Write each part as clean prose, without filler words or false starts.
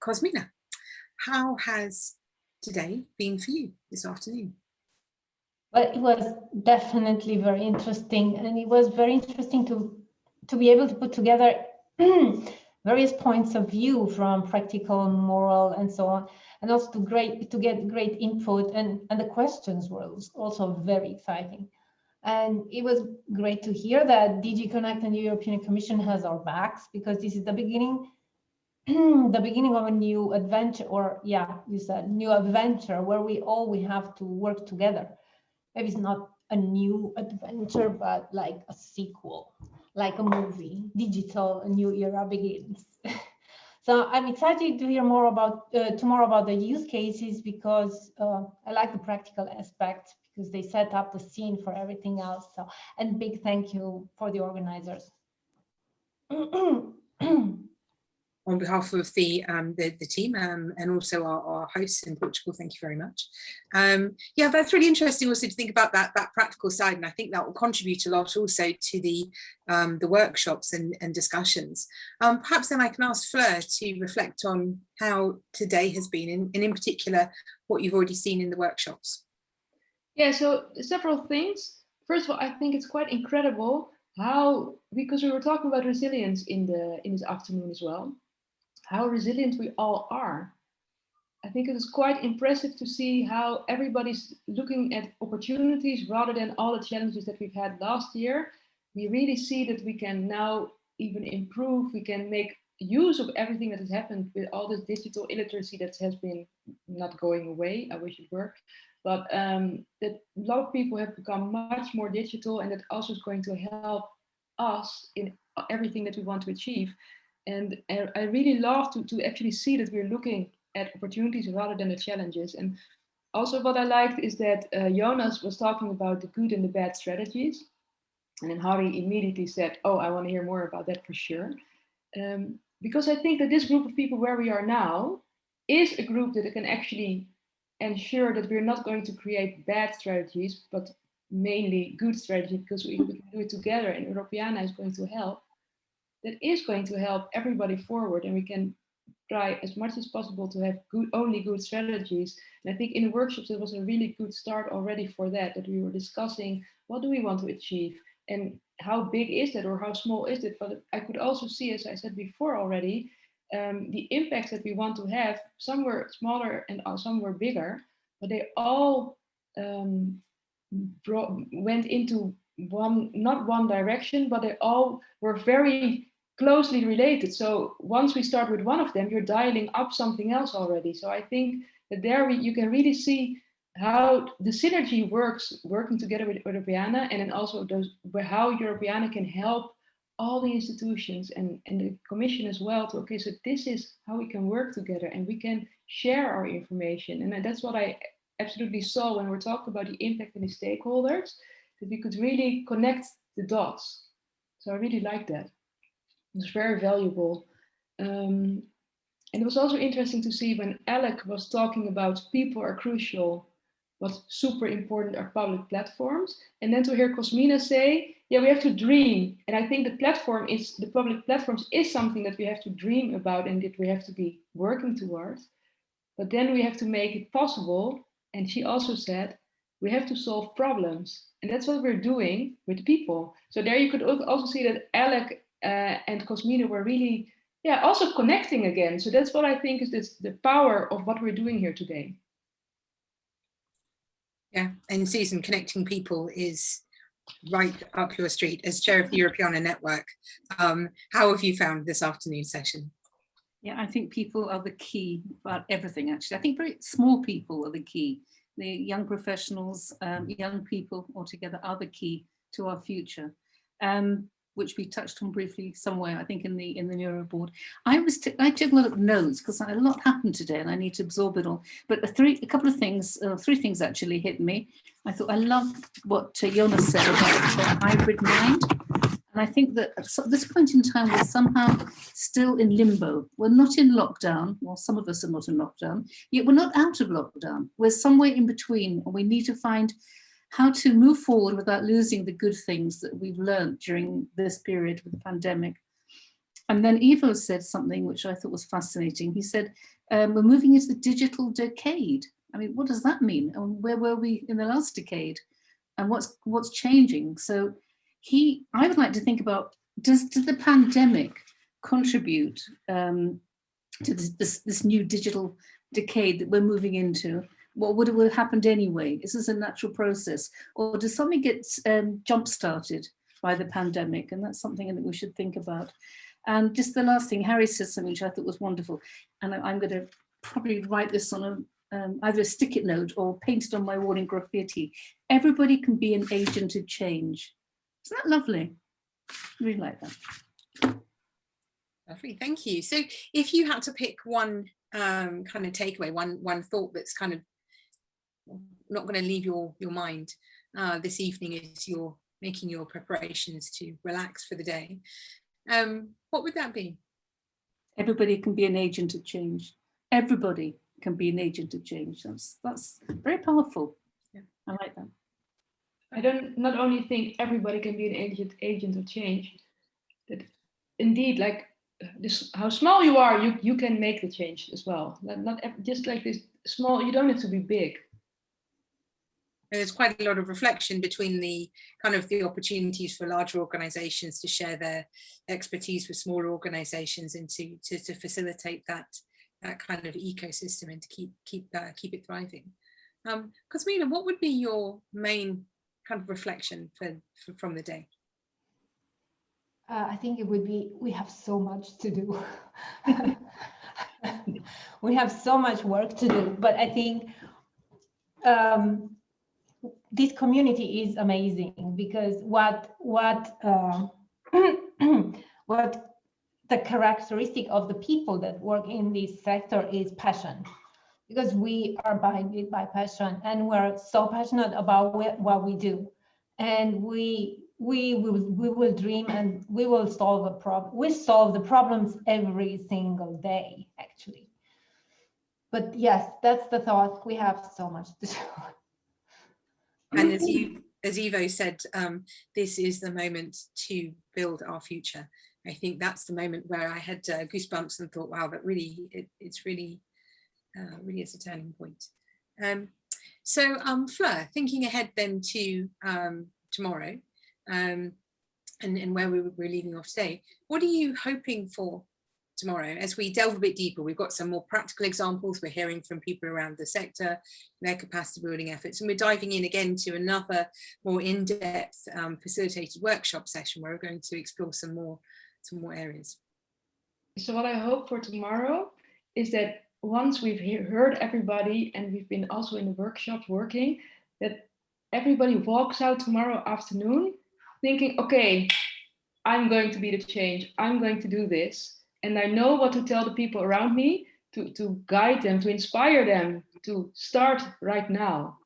Cosmina, how has today been for you this afternoon? Well, it was definitely very interesting, and it was very interesting to be able to put together various points of view from practical, moral, and so on, and also to get great input, and the questions were also very exciting. And it was great to hear that DG Connect and the European Commission has our backs, because this is the beginning the beginning of a new adventure, or yeah, you said new adventure, where we have to work together. Maybe it's not a new adventure, but like a sequel, like a movie, digital, a new era begins. So I'm excited to hear more about tomorrow about the use cases, because I like the practical aspects, because they set up the scene for everything else. So, and big thank you for the organizers. On behalf of the team and also our hosts in Portugal, thank you very much. Yeah, that's really interesting also to think about that practical side, and I think that will contribute a lot also to the workshops and discussions. Perhaps then I can ask Fleur to reflect on how today has been, and in particular what you've already seen in the workshops. Yeah, so several things. First of all, I think it's quite incredible how, because we were talking about resilience in this afternoon as well, how resilient we all are. I think it is quite impressive to see how everybody's looking at opportunities rather than all the challenges that we've had last year. We really see that we can now even improve, we can make use of everything that has happened with all this digital illiteracy that has been not going away. I wish it were, but that a lot of people have become much more digital, and that also is going to help us in everything that we want to achieve. And I really love to actually see that we're looking at opportunities rather than the challenges. And also what I liked is that Jonas was talking about the good and the bad strategies. And then Harry immediately said, oh, I want to hear more about that for sure. Because I think that this group of people where we are now is a group that can actually ensure that we're not going to create bad strategies, but mainly good strategies, because we can do it together, and Europeana is going to help. That is going to help everybody forward, and we can try as much as possible to have only good strategies. And I think in the workshops, it was a really good start already for that we were discussing what do we want to achieve and how big is that or how small is it. But I could also see, as I said before already, the impacts that we want to have. Some were smaller and some were bigger, but they all went into not one direction, but they all were very closely related. So once we start with one of them, you're dialing up something else already. So I think that there you can really see how the synergy works, working together with Europeana, and then also how Europeana can help all the institutions and the Commission as well to, okay, so this is how we can work together and we can share our information. And that's what I absolutely saw when we're talking about the impact and the stakeholders, that we could really connect the dots. So I really like that. It was very valuable. And it was also interesting to see when Alec was talking about people are crucial, what's super important are public platforms. And then to hear Cosmina say, yeah, we have to dream. And I think the public platforms is something that we have to dream about and that we have to be working towards. But then we have to make it possible. And she also said, we have to solve problems. And that's what we're doing with people. So there you could also see that Alec and Cosmina were really, also connecting again. So that's what I think is the power of what we're doing here today. Yeah, and Susan, connecting people is right up your street as chair of the Europeana Network. How have you found this afternoon session? Yeah, I think people are the key about everything, actually. I think very small people are the key. The young professionals, young people altogether are the key to our future, which we touched on briefly somewhere, I think in the Neuro board. I took a lot of notes because a lot happened today and I need to absorb it all. But three things actually hit me. I thought I loved what Jonas said about the hybrid mind. And I think that at this point in time, we're somehow still in limbo. We're not in lockdown. Well, some of us are not in lockdown, yet we're not out of lockdown. We're somewhere in between, and we need to find how to move forward without losing the good things that we've learned during this period with the pandemic. And then Ivo said something which I thought was fascinating. He said, we're moving into the digital decade. I mean, what does that mean? And where were we in the last decade? And what's changing? So I would like to think about, does the pandemic contribute to this new digital decade that we're moving into? What would have happened anyway? Is this a natural process? Or does something get jump-started by the pandemic? And that's something that we should think about. And just the last thing, Harry said something which I thought was wonderful. And I'm going to probably write this on either a stick-it note or paint it on my wall in graffiti. Everybody can be an agent of change. Isn't that lovely? I really like that. Lovely, thank you. So if you had to pick one kind of takeaway, one thought that's kind of not going to leave your mind this evening as you're making your preparations to relax for the day, what would that be? Everybody can be an agent of change. Everybody can be an agent of change. That's very powerful. Yeah, I like that. I don't not only think everybody can be an agent of change, that indeed, like this, how small you are, you can make the change as well. Not just like this small. You don't have to be big. There's quite a lot of reflection between the kind of the opportunities for larger organisations to share their expertise with smaller organisations and to facilitate that kind of ecosystem and to keep it thriving. Cosmina, what would be your main kind of reflection from the day? I think it would be, we have so much to do. We have so much work to do, but I think this community is amazing, because what the characteristic of the people that work in this sector is passion, because we are blinded by passion and we're so passionate about what we do, and we will dream and we will solve a problem. We solve the problems every single day, actually. But yes, that's the thought. We have so much to do. And as Ivo said, this is the moment to build our future. I think that's the moment where I had goosebumps and thought, wow, that really, it's really is a turning point. So Fleur, thinking ahead then to tomorrow and where we're leaving off today, what are you hoping for tomorrow? As we delve a bit deeper, we've got some more practical examples. We're hearing from people around the sector, their capacity building efforts, and we're diving in again to another more in-depth facilitated workshop session where we're going to explore some more areas. So what I hope for tomorrow is that once we've heard everybody and we've been also in the workshops working, that everybody walks out tomorrow afternoon thinking, okay, I'm going to be the change, I'm going to do this. And I know what to tell the people around me to guide them, to inspire them to start right now.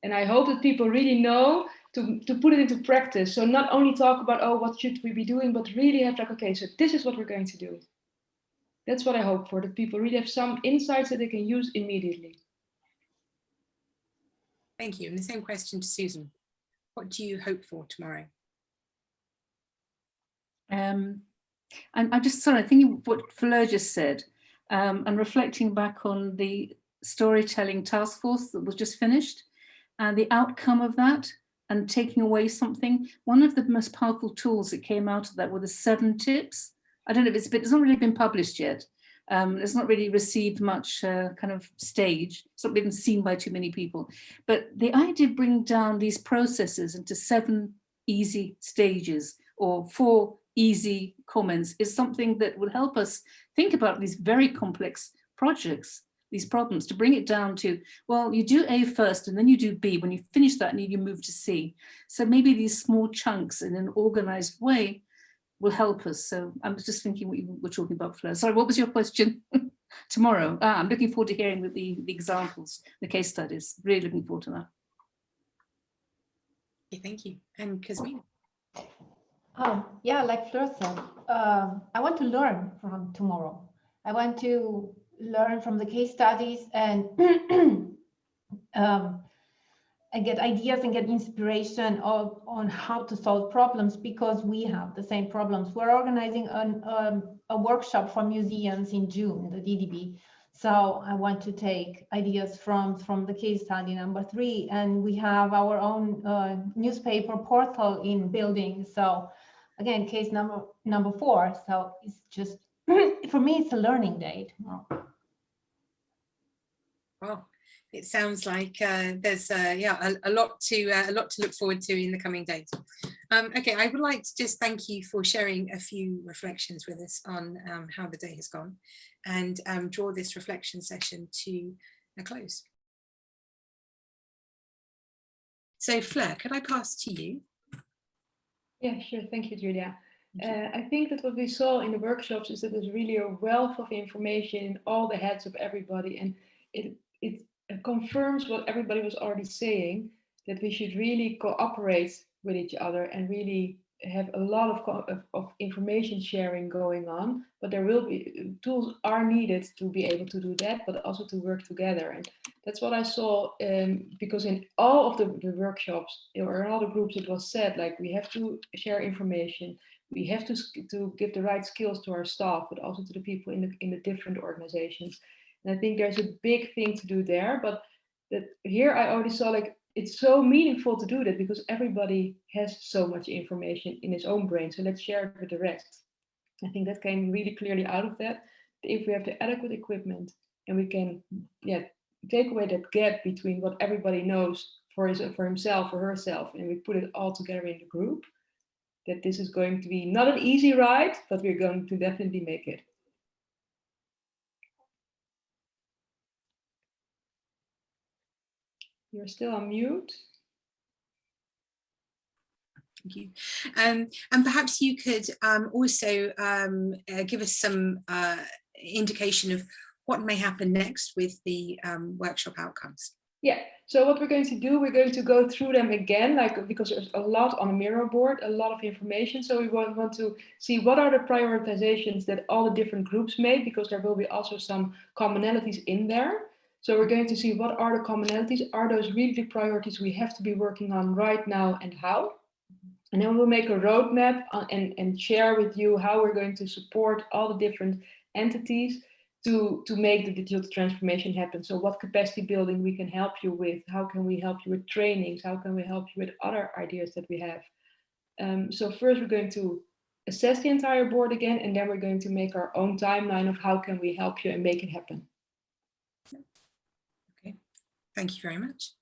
And I hope that people really know to put it into practice. So not only talk about, oh, what should we be doing, but really have like, okay, so this is what we're going to do. That's what I hope for, that people really have some insights that they can use immediately. Thank you. And the same question to Susan. What do you hope for tomorrow? I'm just sorry, thinking what Fleur just said, and reflecting back on the storytelling task force that was just finished and the outcome of that and taking away something. One of the most powerful tools that came out of that were the 7 tips. I don't know if it's not really been published yet. It's not really received much kind of stage. It's not been seen by too many people. But the idea of bringing down these processes into 7 easy stages or 4 easy comments is something that will help us think about these very complex projects, these problems, to bring it down to, well, you do A first and then you do B. When you finish that, and you move to C. So maybe these small chunks in an organized way will help us. So I'm just thinking what you were talking about, Fleur. Sorry, what was your question? Tomorrow. I'm looking forward to hearing the examples, the case studies. Really looking forward to that. Okay, thank you. And Kazmina? Yeah, like Fleur said, I want to learn from tomorrow. I want to learn from the case studies and get ideas and get inspiration on how to solve problems, because we have the same problems. We're organizing a a workshop for museums in June, the DDB. So I want to take ideas from the case study number 3, and we have our own newspaper portal in building. So again, case number 4. So it's just, for me, it's a learning day tomorrow. Well, it sounds like there's a lot to look forward to in the coming days. Okay, I would like to just thank you for sharing a few reflections with us on how the day has gone, and draw this reflection session to a close. So Fleur, could I pass to you? Yeah, sure. Thank you, Julia. I think that what we saw in the workshops is that there's really a wealth of information in all the heads of everybody, and it confirms what everybody was already saying, that we should really cooperate with each other and really have a lot of information sharing going on. But there will be tools are needed to be able to do that, but also to work together. And that's what I saw, because in all of the workshops or in all the groups, it was said, like, we have to share information. We have to give the right skills to our staff, but also to the people in the different organizations. And I think there's a big thing to do there, but that here I already saw, like, it's so meaningful to do that because everybody has so much information in his own brain. So let's share it with the rest. I think that came really clearly out of that. If we have the adequate equipment and we can take away that gap between what everybody knows for himself or herself, and we put it all together in the group, that this is going to be not an easy ride, but we're going to definitely make it. You're still on mute. Thank you. And perhaps you could also give us some indication of what may happen next with the workshop outcomes. Yeah, so what we're going to do, we're going to go through them again, like, because there's a lot on a Miro board, a lot of information. So we want to see what are the prioritizations that all the different groups made, because there will be also some commonalities in there. So we're going to see what are the commonalities, are those really the priorities we have to be working on right now, and how. And then we'll make a roadmap and share with you how we're going to support all the different entities to make the digital transformation happen. So what capacity building we can help you with, how can we help you with trainings, how can we help you with other ideas that we have. So first we're going to assess the entire board again, and then we're going to make our own timeline of how can we help you and make it happen. Okay, thank you very much.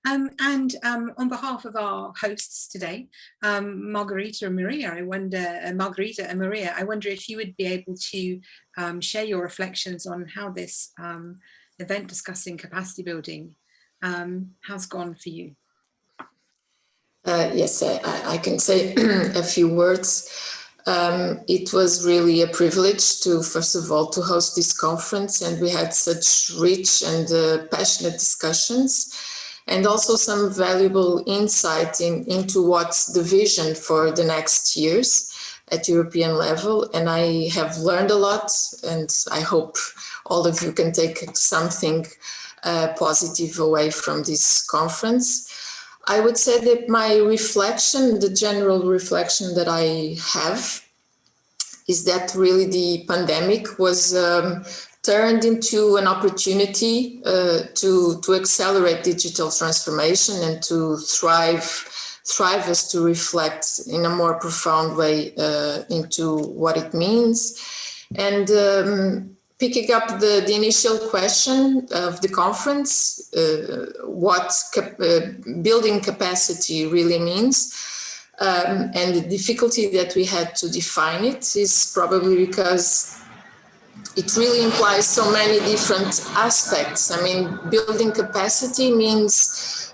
And on behalf of our hosts today, Margarita and Maria, I wonder if you would be able to share your reflections on how this event discussing capacity building has gone for you. Yes, I can say a few words. It was really a privilege to, first of all, to host this conference, and we had such rich and passionate discussions, and also some valuable insight into what's the vision for the next years at European level. And I have learned a lot, and I hope all of you can take something positive away from this conference. I would say that my reflection, the general reflection that I have, is that really the pandemic was turned into an opportunity to accelerate digital transformation and to thrive us to reflect in a more profound way into what it means. And picking up the initial question of the conference, what building capacity really means, and the difficulty that we had to define it is probably because it really implies so many different aspects. I mean, building capacity means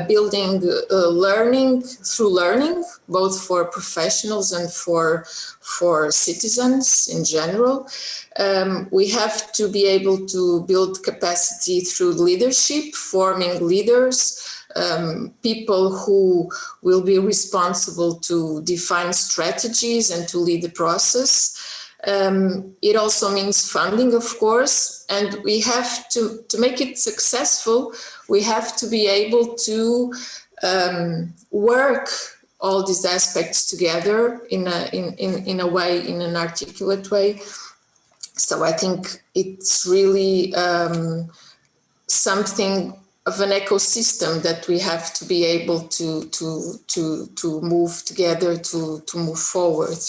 building learning through learning, both for professionals and for citizens in general. We have to be able to build capacity through leadership, forming leaders, people who will be responsible to define strategies and to lead the process. It also means funding, of course, and we have to make it successful, we have to be able to work all these aspects together in a way, in an articulate way. So I think it's really something of an ecosystem that we have to be able to move together, to move forward.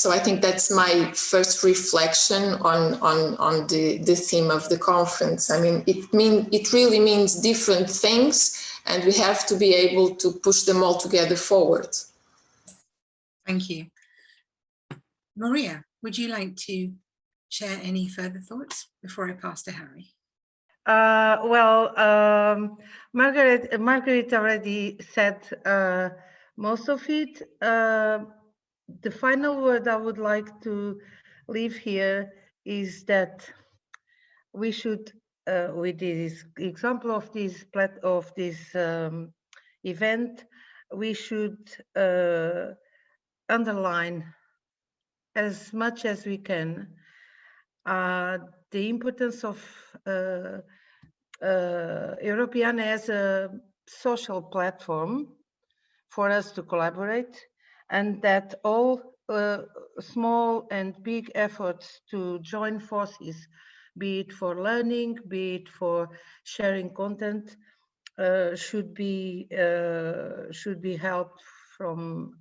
So I think that's my first reflection on the theme of the conference. I mean, it really means different things, and we have to be able to push them all together forward. Thank you. Maria, would you like to share any further thoughts before I pass to Harry? Margaret already said most of it. The final word I would like to leave here is that we should, with this example of this event, we should underline as much as we can the importance of Europeana as a social platform for us to collaborate, and that all small and big efforts to join forces, be it for learning, be it for sharing content, should be helped from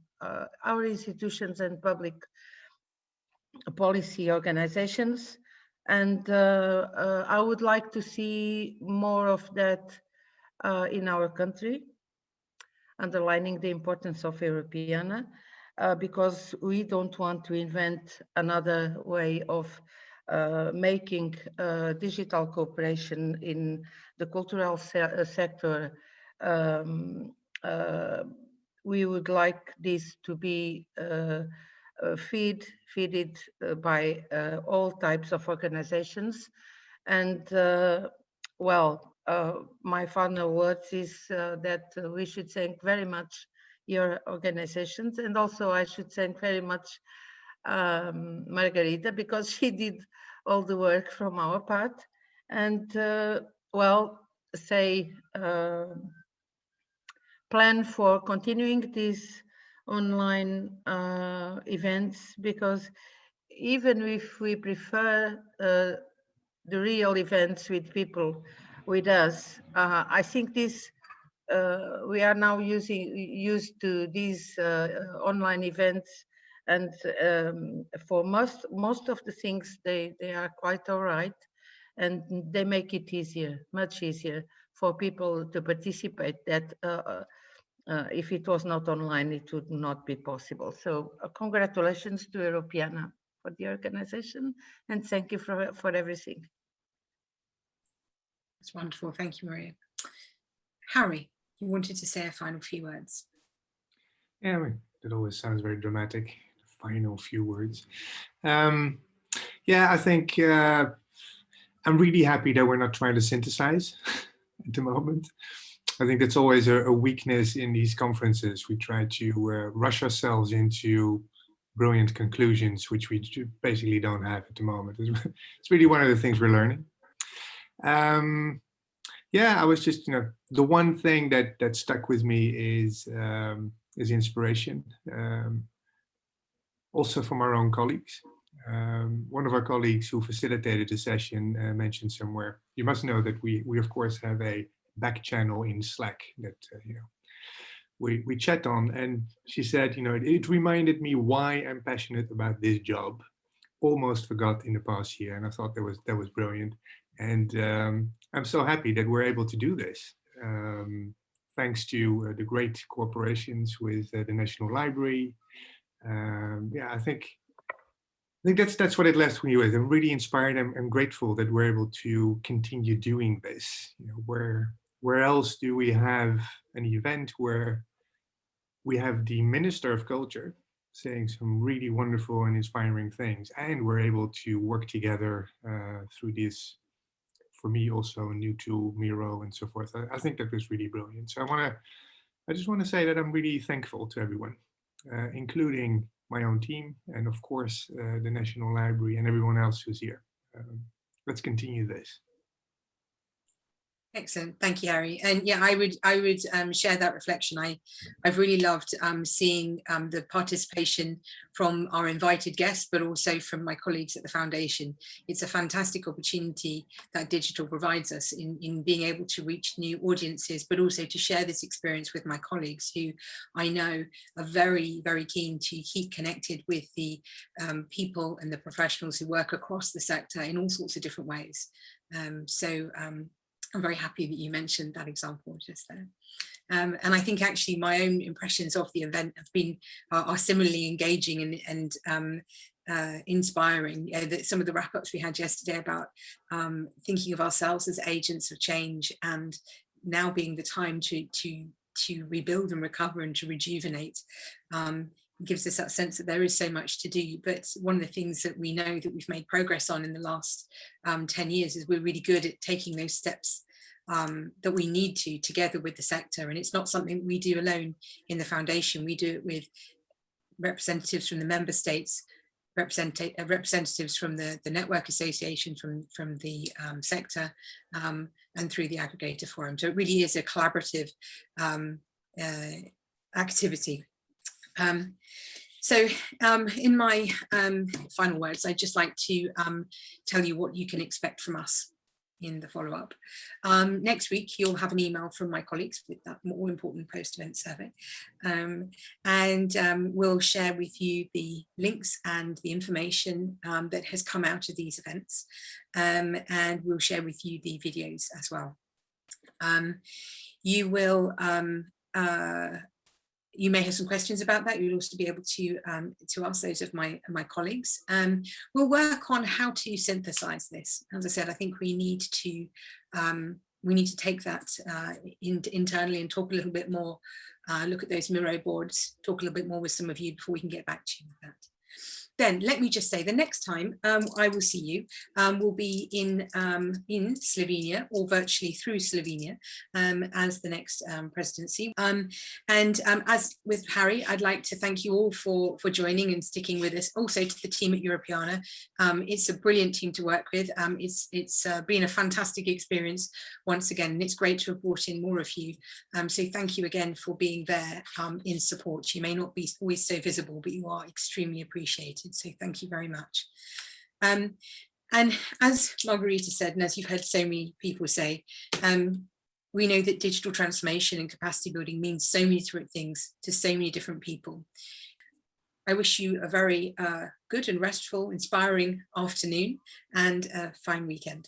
our institutions and public policy organizations. And I would like to see more of that in our country, underlining the importance of Europeana, because we don't want to invent another way of making digital cooperation in the cultural sector. We would like this to be feeded by all types of organizations. And my final words is that we should thank very much your organizations, and also I should thank very much Margarita, because she did all the work from our part. And plan for continuing these online events, because even if we prefer the real events with people with us, I think this we are now used to these online events, and for most of the things they are quite all right, and they make it easier, much easier for people to participate. That if it was not online, it would not be possible. So congratulations to Europeana for the organization, and thank you for everything. It's wonderful. Thank you, Maria. Harry, you wanted to say a final few words. Yeah, I mean, it always sounds very dramatic. Final few words. Yeah, I think I'm really happy that we're not trying to synthesize at the moment. I think that's always a weakness in these conferences. We try to rush ourselves into brilliant conclusions, which we basically don't have at the moment. It's really one of the things we're learning. Yeah, I was just, the one thing that stuck with me is inspiration, also from our own colleagues. One of our colleagues who facilitated the session mentioned somewhere, you must know that we of course have a back channel in Slack that we chat on, and she said, it reminded me why I'm passionate about this job. Almost forgot in the past year, and I thought that was brilliant. And I'm so happy that we're able to do this, thanks to the great cooperations with the National Library. Yeah, I think that's what it left me with. I'm really inspired. I'm grateful that we're able to continue doing this. Where else do we have an event where we have the Minister of Culture saying some really wonderful and inspiring things, and we're able to work together through this, for me also a new tool, Miro, and so forth. I think that was really brilliant. So I just want to say that I'm really thankful to everyone, including my own team, and of course the National Library and everyone else who's here. Let's continue this. Excellent, thank you, Harry. And yeah, I would share that reflection. I've really loved seeing the participation from our invited guests, but also from my colleagues at the foundation. It's a fantastic opportunity that digital provides us in being able to reach new audiences, but also to share this experience with my colleagues who I know are very, very keen to keep connected with the people and the professionals who work across the sector in all sorts of different ways. I'm very happy that you mentioned that example just there. And I think actually my own impressions of the event have been are similarly engaging and inspiring. That some of the wrap-ups we had yesterday about thinking of ourselves as agents of change, and now being the time to rebuild and recover and to rejuvenate. Gives us that sense that there is so much to do. But one of the things that we know that we've made progress on in the last 10 years is we're really good at taking those steps that we need to together with the sector. And it's not something we do alone in the foundation. We do it with representatives from the member states, representatives from the network association, from the sector, and through the aggregator forum. So it really is a collaborative activity. In my final words, I'd just like to tell you what you can expect from us in the follow-up. Next week, you'll have an email from my colleagues with that all-important post-event survey. We'll share with you the links and the information that has come out of these events. And we'll share with you the videos as well. You may have some questions about that. You'll also be able to ask those of my colleagues. We'll work on how to synthesize this. As I said, I think we need to take that internally and talk a little bit more, look at those Miro boards, talk a little bit more with some of you before we can get back to you with that. Then let me just say the next time I will see you will be in Slovenia, or virtually through Slovenia, as the next presidency. As with Harry, I'd like to thank you all for joining and sticking with us. Also to the team at Europeana. It's a brilliant team to work with. It's been a fantastic experience once again, and it's great to have brought in more of you. So thank you again for being there in support. You may not be always so visible, but you are extremely appreciated. So thank you very much. And as Margarita said, and as you've heard so many people say, we know that digital transformation and capacity building means so many different things to so many different people. I wish you a very good and restful, inspiring afternoon and a fine weekend.